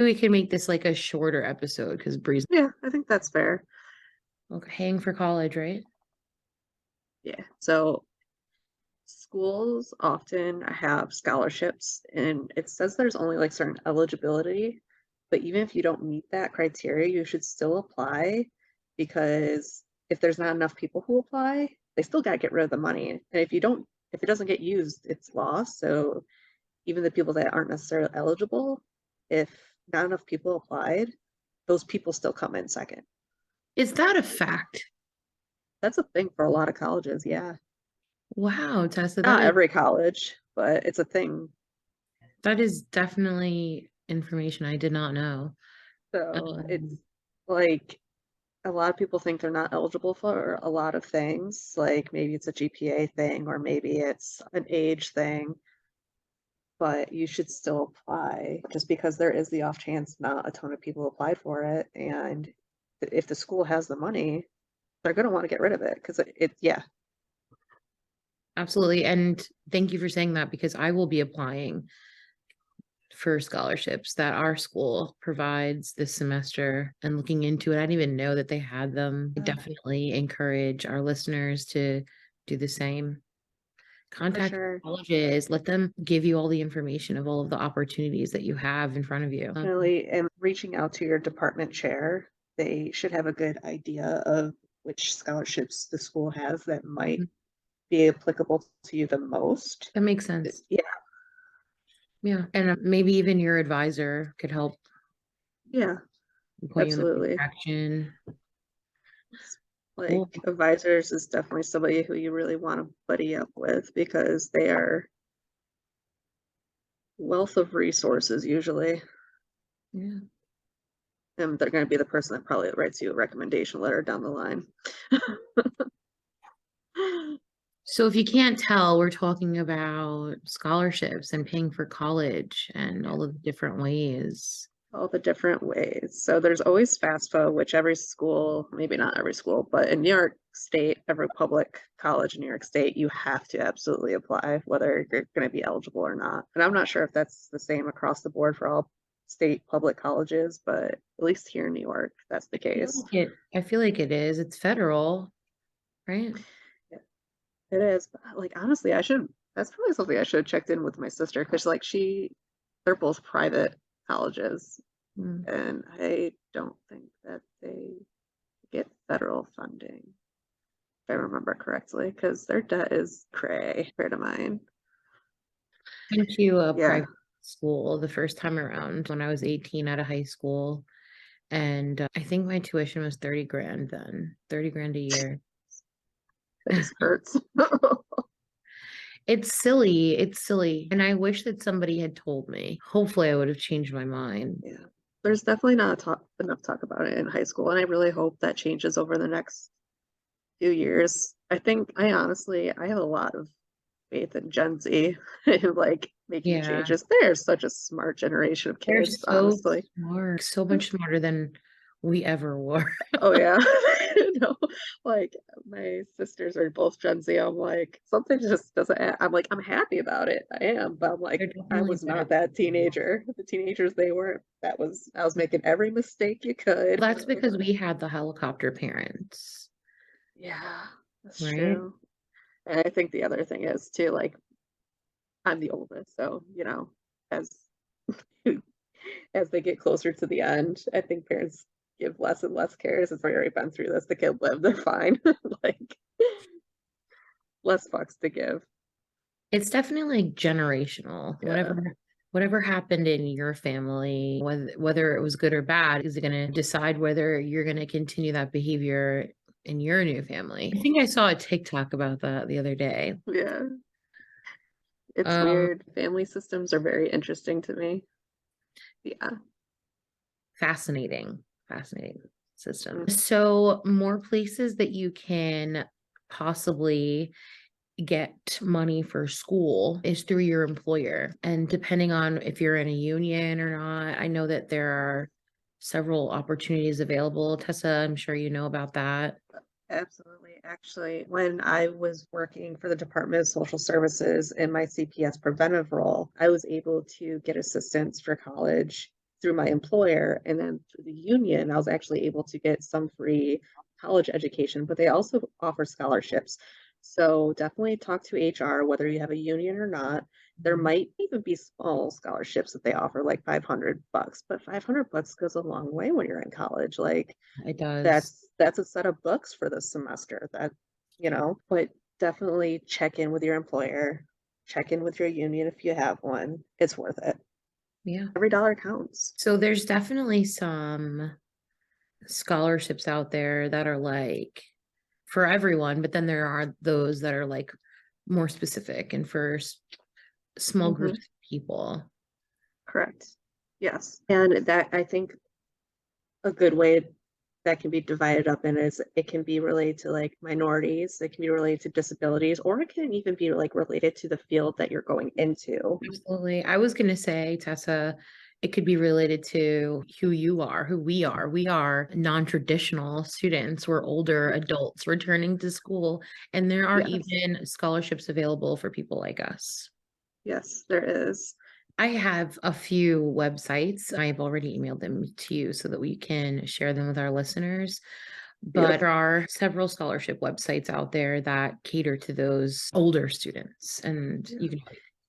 We can make this like a shorter episode because Bree's Yeah, I think that's fair. paying for college, right? Yeah. So schools often have scholarships, and it says there's only like certain eligibility, but even if you don't meet that criteria, you should still apply because if there's not enough people who apply, they still got to get rid of the money. And if it doesn't get used, it's lost. So even the people that aren't necessarily eligible, if not enough people applied, those people still come in second. Is that a fact? That's a thing for a lot of colleges. Yeah. Wow, Tessa, Not every college, but it's a thing. that is definitely information I did not know. So it's Um, like a lot of people think they're not eligible for a lot of things. Like maybe it's a GPA thing or maybe it's an age thing, but you should still apply just because there is the off chance not a ton of people applied for it. And if the school has the money, they're going to want to get rid of it because yeah, Absolutely. And thank you for saying that because I will be applying for scholarships that our school provides this semester and looking into it. I didn't even know that they had them. I definitely encourage our listeners to do the same. for Contact sure. colleges, let them give you all the information of all of the opportunities that you have in front of you. Definitely, and reaching out to your department chair, they should have a good idea of which scholarships the school has that might be applicable to you the most. That makes sense. Yeah, Yeah. And maybe even your advisor could help yeah, point you in the right absolutely. direction. Cool. Like advisors is definitely somebody who you really want to buddy up with because they are wealth of resources usually. Yeah. And they're going to be the person that probably writes you a recommendation letter down the line. So if you can't tell, we're talking about scholarships and paying for college and all of the different ways. All the different ways. So there's always FAFSA, which every school, maybe not every school, but in New York State, every public college in New York State, you have to absolutely apply, whether you're going to be eligible or not. And I'm not sure if that's the same across the board for all state public colleges, but at least here in New York, that's the case. I feel like it is. It's federal, right? Yeah, it is. But, like, honestly, that's probably something I should have checked in with my sister because, like, they're both private colleges Mm. and I don't think that they get federal funding, if I remember correctly, because their debt is cray compared to mine. Went to a Yeah, private school the first time around when I was 18 out of high school. And I think my tuition was 30 grand then, 30 grand a year. that just hurts. It's silly. It's silly. And I wish that somebody had told me. Hopefully, I would have changed my mind. Yeah, there's definitely not enough talk about it in high school, and I really hope that changes over the next few years. I have a lot of faith in Gen Z in like making Yeah, changes. They're such a smart generation of they're kids, so honestly. smart, so much smarter than we ever were. Oh yeah. No, like my sisters are both Gen Z. I'm like, something just doesn't I'm like, I'm happy about it. I am, but I'm like, They're I definitely was better. not that teenager. The teenagers they were, I was making every mistake you could. That's because we had the helicopter parents, Yeah, that's right? true. And I think the other thing is too, like, I'm the oldest, so as as they get closer to the end, I think parents give less and less care. Since we've already been through this, the kid lived, they're fine. Like less fucks to give. It's definitely generational. Yeah. Whatever happened in your family, whether it was good or bad, is going to decide whether you're going to continue that behavior in your new family. I think I saw a TikTok about that the other day. Yeah. It's Um, weird. Family systems are very interesting to me. Yeah. fascinating, fascinating system. Mm. So more places that you can possibly get money for school is through your employer. And depending on if you're in a union or not, I know that there are several opportunities available. Tessa, I'm sure you know about that. Absolutely. Actually, when I was working for the Department of Social Services in my CPS preventive role, I was able to get assistance for college through my employer, and then through the union, I was actually able to get some free college education, but they also offer scholarships. So definitely talk to HR, whether you have a union or not. There Mhm. might even be small scholarships that they offer, like $500, but $500 goes a long way when you're in college. Like It does. that's a set of books for the semester that, but definitely check in with your employer, check in with your union if you have one. It's worth it. Yeah. Every dollar counts. So there's definitely some scholarships out there that are like for everyone, but then there are those that are like more specific and for small Hmm. groups of people. Correct. Yes. And that I think a good way that can be divided up in is it can be related to like minorities, it can be related to disabilities, or it can even be like related to the field that you're going into. Absolutely. I was going to say, Tessa, it could be related to who you are, who we are. We are non-traditional students. We're older adults returning to school, and there are Yes. even scholarships available for people like us. Yes, there is. I have a few websites. I've already emailed them to you so that we can share them with our listeners. But Beautiful. there are several scholarship websites out there that cater to those older students. And Yeah. you can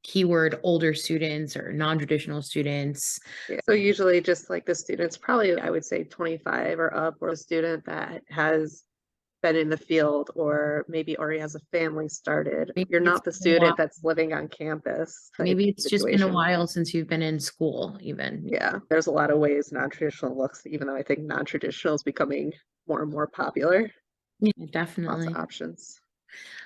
keyword older students or non-traditional students. Yeah. So usually just like the students, probably I would say 25 or up, or a student that has been in the field or maybe already has a family started. Maybe You're it's not the been a while. student that's living on campus type Maybe it's just been a situation. while since you've been in school, even. Yeah, there's a lot of ways non-traditional looks, even though I think non-traditional is becoming more and more popular. Yeah, Lots of definitely. options.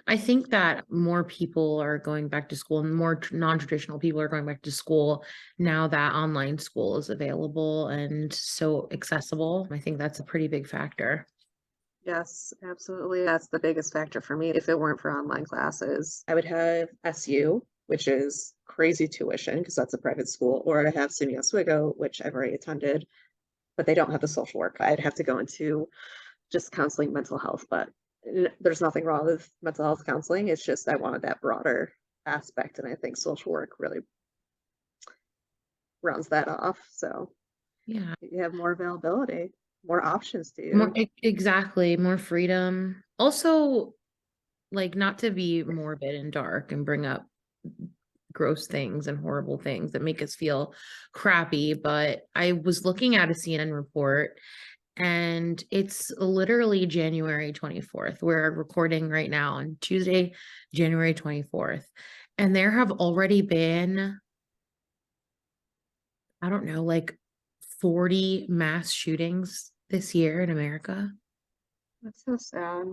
I think that more people are going back to school and more non-traditional people are going back to school now that online school is available and so accessible. I think that's a pretty big factor. Yes, absolutely. That's the biggest factor for me. If it weren't for online classes, I would have SU, which is crazy tuition because that's a private school, or I have SUNY Oswego, which I've already attended, but they don't have the social work. I'd have to go into just counseling mental health, but there's nothing wrong with mental health counseling. It's just I wanted that broader aspect, and I think social work really rounds that off. So Yeah. you have more availability, more options to More you. exactly, more freedom. Also, like not to be morbid and dark and bring up gross things and horrible things that make us feel crappy, but I was looking at a CNN report and it's literally January 24th. We're recording right now on Tuesday, January 24th. And there have already been, I don't know, like 40 mass shootings this year in America. That's so sad.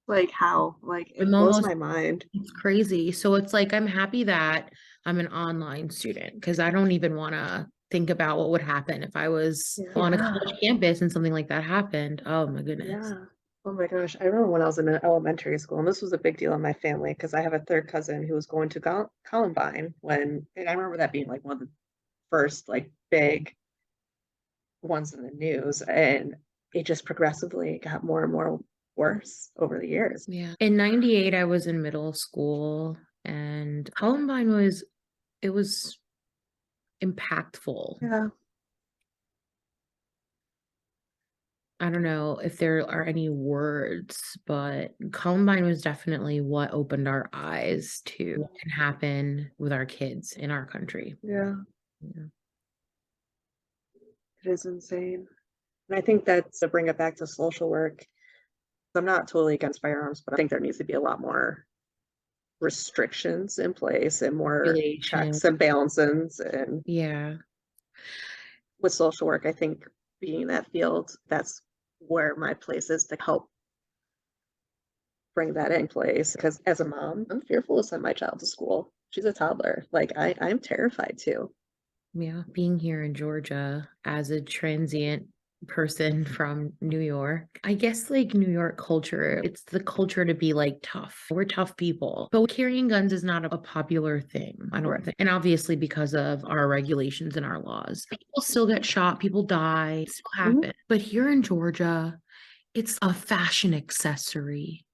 Like how? Like I'm it blows almost, my mind. it's crazy. So it's like, I'm happy that I'm an online student because I don't even want to think about what would happen if I was on a Yeah. college campus and something like that happened. Oh my goodness. Yeah. Oh my gosh. I remember when I was in elementary school, and this was a big deal in my family because I have a third cousin who was going to Columbine and I remember that being like one of the first like big ones in the news. And it just progressively got more and more worse over the years. Yeah. In 98, I was in middle school and Columbine was, it was impactful. Yeah. I don't know if there are any words, but Columbine was definitely what opened our eyes to what can happen with our kids in our country. Yeah. Yeah. It is insane. And I think that's to bring it back to social work. I'm not totally against firearms, but I think there needs to be a lot more restrictions in place and more Regulation. checks and balances. And Yeah. with social work, I think being in that field, that's where my place is to help bring that in place. Because as a mom, I'm fearful to send my child to school. She's a toddler. Like I'm terrified too. Yeah. Being here in Georgia as a transient person from New York, I guess like New York culture, it's the culture to be like tough. We're tough people, but carrying guns is not a popular thing, I don't Right. think. And obviously, because of our regulations and our laws, people still get shot, people die, it still Mhm. happen. But here in Georgia, it's a fashion accessory.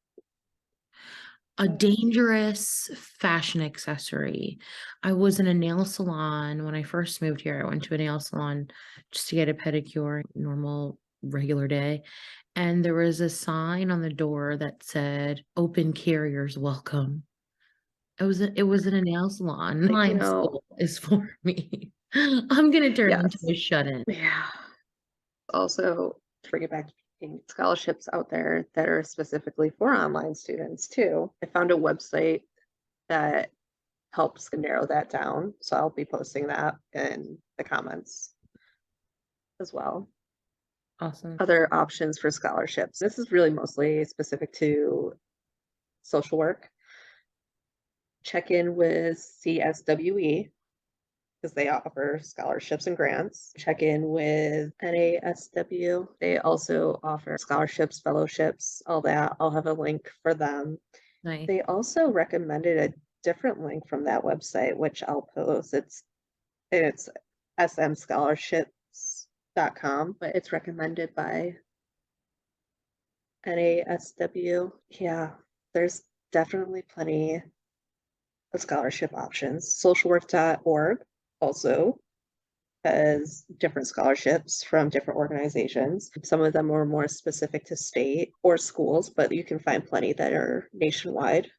A dangerous fashion accessory. I was in a nail salon when I first moved here. I went to a nail salon just to get a pedicure, normal, regular day. And there was a sign on the door that said, "Open carriers welcome." It was in a nail salon. Like, Online school is for me. I'm gonna turn into yes. a shut-in. Yeah. Also, to bring it back to scholarships out there that are specifically for online students too. I found a website that helps narrow that down. So I'll be posting that in the comments as well. Awesome. Other options for scholarships. This is really mostly specific to social work. Check in with CSWE because they offer scholarships and grants. Check in with NASW. They also offer scholarships, fellowships, all that. I'll have a link for them. Nice. They also recommended a different link from that website, which I'll post. It's smscholarships.com, but it's recommended by NASW. Yeah, there's definitely plenty of scholarship options. Socialwork.org also has different scholarships from different organizations. Some of them are more specific to state or schools, but you can find plenty that are nationwide.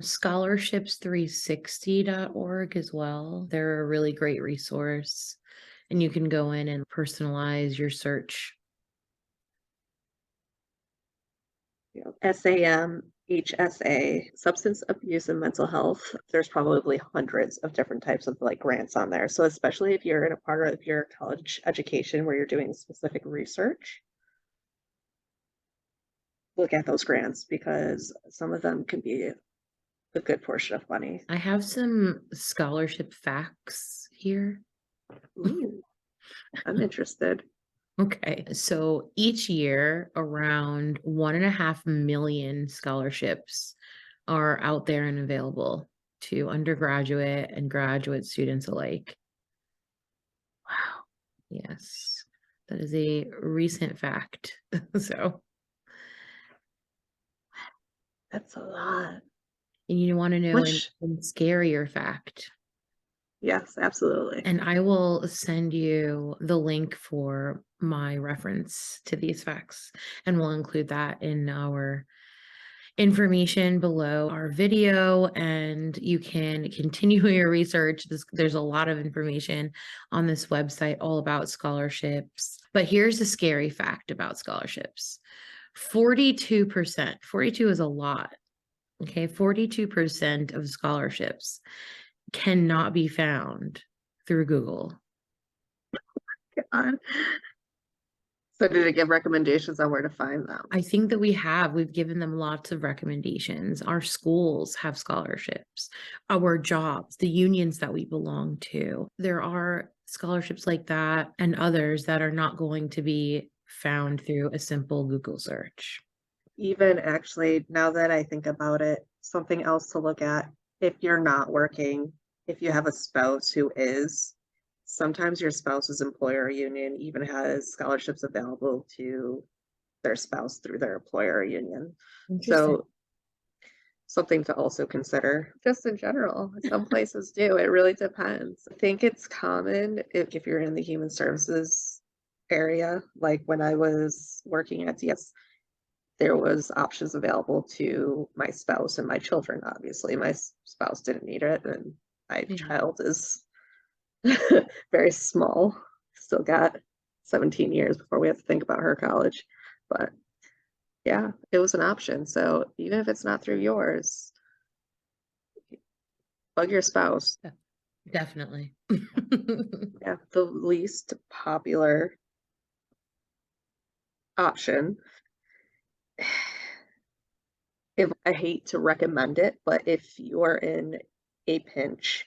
Scholarships360.org as well. They're a really great resource, and you can go in and personalize your search. SAM, HSA, substance abuse and mental health. There's probably hundreds of different types of like grants on there. So especially if you're in a part of your college education where you're doing specific research, look at those grants because some of them can be a good portion of money. I have some scholarship facts here. Ooh, I'm interested. Okay, so each year around 1.5 million scholarships are out there and available to undergraduate and graduate students alike. Wow, Yes, that is a recent fact. So, that's a lot. and you want to know an Which, scarier fact. yes, absolutely. And I will send you the link for my reference to these facts, and we'll include that in our information below our video, and you can continue your research. There's a lot of information on this website all about scholarships. But here's a scary fact about scholarships. 42%, 42 is a lot. Okay, 42% of scholarships cannot be found through Google. God. So did it give recommendations on where to find them? I think that we've given them lots of recommendations. Our schools have scholarships, our jobs, the unions that we belong to. There are scholarships like that and others that are not going to be found through a simple Google search. Even actually, now that I think about it, something else to look at if you're not working, if you have a spouse who is, sometimes your spouse's employer union even has scholarships available to their spouse through their employer union. Interesting. So something to also consider just in general. Some places do. It really depends. I think it's common if you're in the human services area, like when I was working at DS, there was options available to my spouse and my children. Obviously, my spouse didn't need it, and my Yeah. child is very small. Still got 17 years before we have to think about her college. But yeah, it was an option. So even if it's not through yours, bug your spouse. Definitely. Yeah, the least popular option. If I hate to recommend it, but if you're in a pinch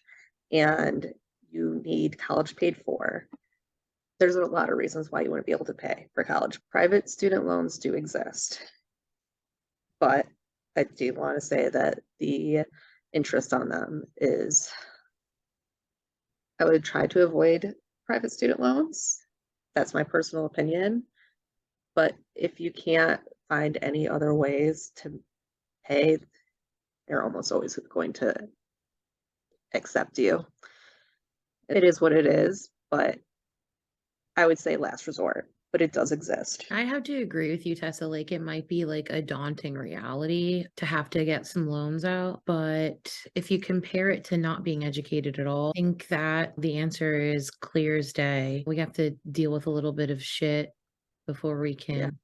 and you need college paid for, there's a lot of reasons why you want to be able to pay for college. Private student loans do exist, but I do want to say that the interest on them is, I would try to avoid private student loans. That's my personal opinion. But if you can't find any other ways to pay, they're almost always going to accept you. It is what it is, but I would say last resort, but it does exist. I have to agree with you, Tessa. Like, it might be like a daunting reality to have to get some loans out. But if you compare it to not being educated at all, I think that the answer is clear as day. We have to deal with a little bit of shit before we Yeah. can.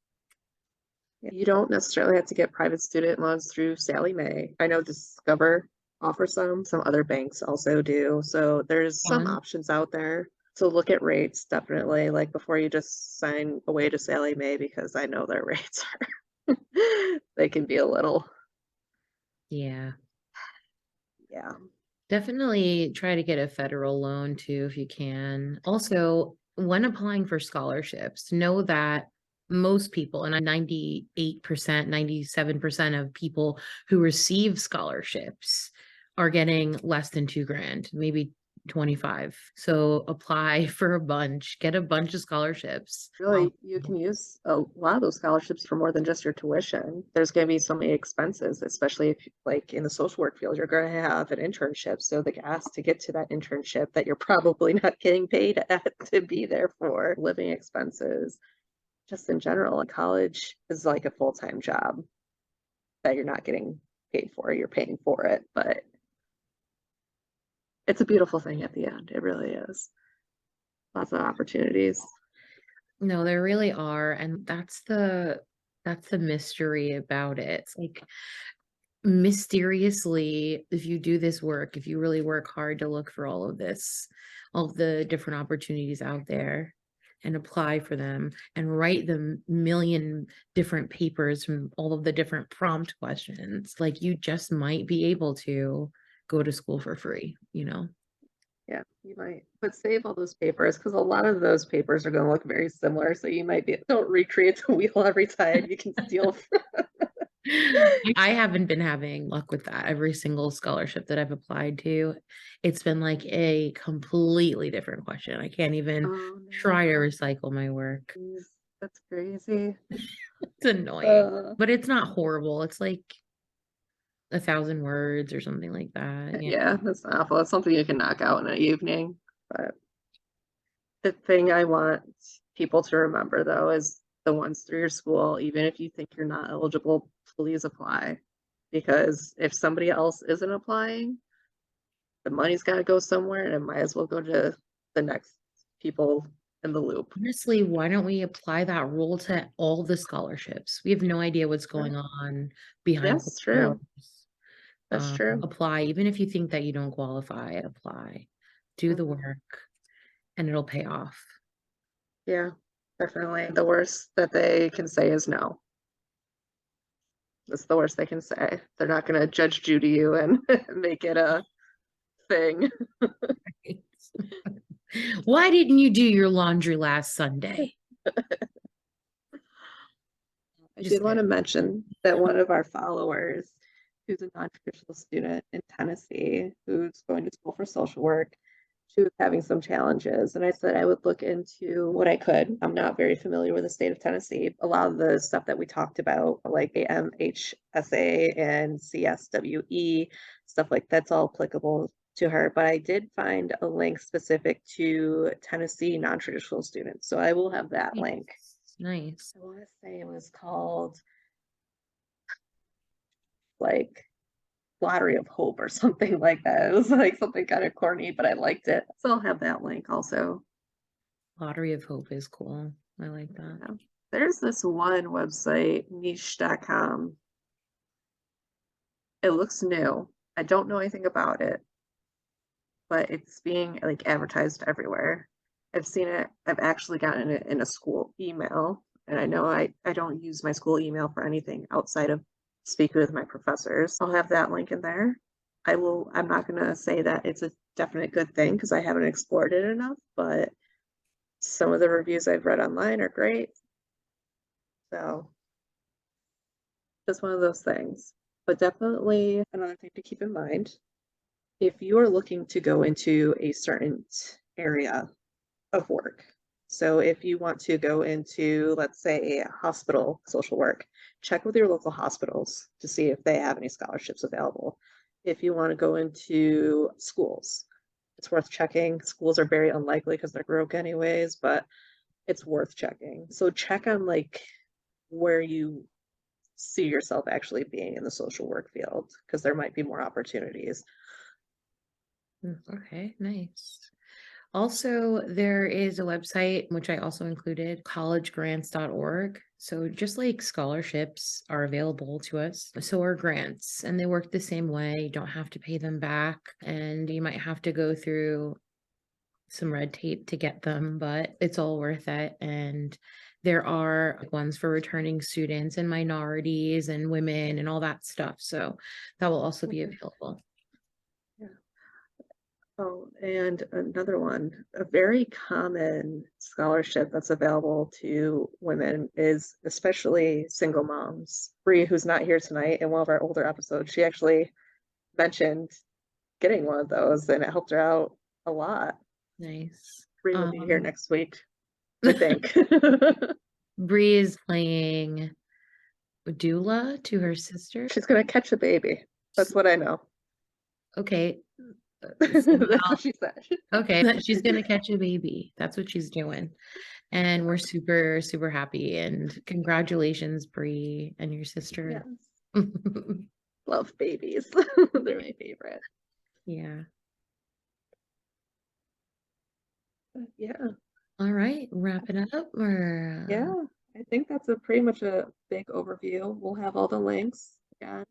You don't necessarily have to get private student loans through Sallie Mae. I know Discover offers some other banks also do. So there's some Fun. options out there. So look at rates definitely, like before you just sign away to Sallie Mae, because I know their rates are they can be a little, Yeah. yeah. Definitely try to get a federal loan too if you can. Also, when applying for scholarships, know that most people, and 98%, 97% of people who receive scholarships are getting less than 2 grand, maybe 25. So apply for a bunch, get a bunch of scholarships. Really, you can use a lot of those scholarships for more than just your tuition. There's going to be so many expenses, especially if, like, in the social work field, you're going to have an internship. So the gas to get to that internship that you're probably not getting paid at to be there for, living expenses, just in general. College is like a full-time job that you're not getting paid for. You're paying for it, but it's a beautiful thing at the end. It really is. Lots of opportunities. No, there really are, and that's the mystery about it. It's like mysteriously, if you do this work, if you really work hard to look for all of this, all of the different opportunities out there and apply for them and write the million different papers from all of the different prompt questions, like you just might be able to go to school for free, you know? Yeah, you might, but save all those papers because a lot of those papers are going to look very similar. So you might be, don't recreate the wheel every time. You can steal. I haven't been having luck with that. Every single scholarship that I've applied to, it's been like a completely different question. I can't even Oh try to no, recycle my work. geez, that's crazy. It's annoying, Uh, but it's not horrible. It's like 1,000 words or something like that. Yeah. yeah, that's awful. It's something you can knock out in an evening. But the thing I want people to remember though is the ones through your school, even if you think you're not eligible, please apply. Because if somebody else isn't applying, the money's got to go somewhere and it might as well go to the next people in the loop. Honestly, why don't we apply that rule to all the scholarships? We have no idea what's Right. going on behind Yes, closed true. doors. That's true. Apply, even if you think that you don't qualify, apply. Do the Mhm. work and it'll pay off. Yeah, definitely. The worst that they can say is no. That's the worst they can say. They're not going to judge Judy you and make it a thing. Why didn't you do your laundry last Sunday? I Just did want kidding. to mention that one of our followers, who's a non-traditional student in Tennessee, who's going to school for social work, she was having some challenges. And I said I would look into what I could. I'm not very familiar with the state of Tennessee. A lot of the stuff that we talked about, like AMHSA and CSWE, stuff like that's all applicable to her. But I did find a link specific to Tennessee non-traditional students. So I will have that link. Nice. I want to say it was called like Lottery of Hope or something like that. It was like something kind of corny, but I liked it. So I'll have that link also. Lottery of Hope is cool. I like that. Yeah. There's this one website, niche.com. It looks new. I don't know anything about it, but it's being like advertised everywhere. I've seen it. I've actually gotten it in a school email. And I know I don't use my school email for anything outside of speaking with my professors. I'll have that link in there. I'm not gonna say that it's a definite good thing because I haven't explored it enough, but some of the reviews I've read online are great. So just one of those things. But definitely another thing to keep in mind, if you are looking to go into a certain area of work, So if you want to go into, let's say, hospital social work, check with your local hospitals to see if they have any scholarships available. If you want to go into schools, it's worth checking. Schools are very unlikely because they're broke anyways, but it's worth checking. So check on like where you see yourself actually being in the social work field because there might be more opportunities. Okay, nice. Also, there is a website which I also included, collegegrants.org. So just like scholarships are available to us, so are grants, and they work the same way. You don't have to pay them back, and you might have to go through some red tape to get them, but it's all worth it. And there are ones for returning students and minorities and women and all that stuff. So that will also be Okay. available. Yeah. Oh, and another one, a very common scholarship that's available to women is especially single moms. Bree, who's not here tonight in one of our older episodes, she actually mentioned getting one of those and it helped her out a lot. Nice. Bree will be here Um, next week, I think. Bree is playing doula to her sister. She's gonna catch a baby. That's what I know. Okay. That's what she said. Okay, she's gonna catch a baby. That's what she's doing. And we're super, super happy. And congratulations, Bree, and your sister. Yes. Love babies. They're my favorite. Yeah. Yeah. All right, wrap it up. Or Yeah. I think that's a pretty much a big overview. We'll have all the links again,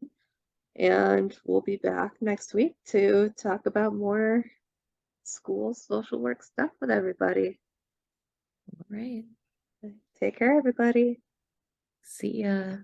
and we'll be back next week to talk about more school social work stuff with everybody. all right. Take care, everybody. See ya.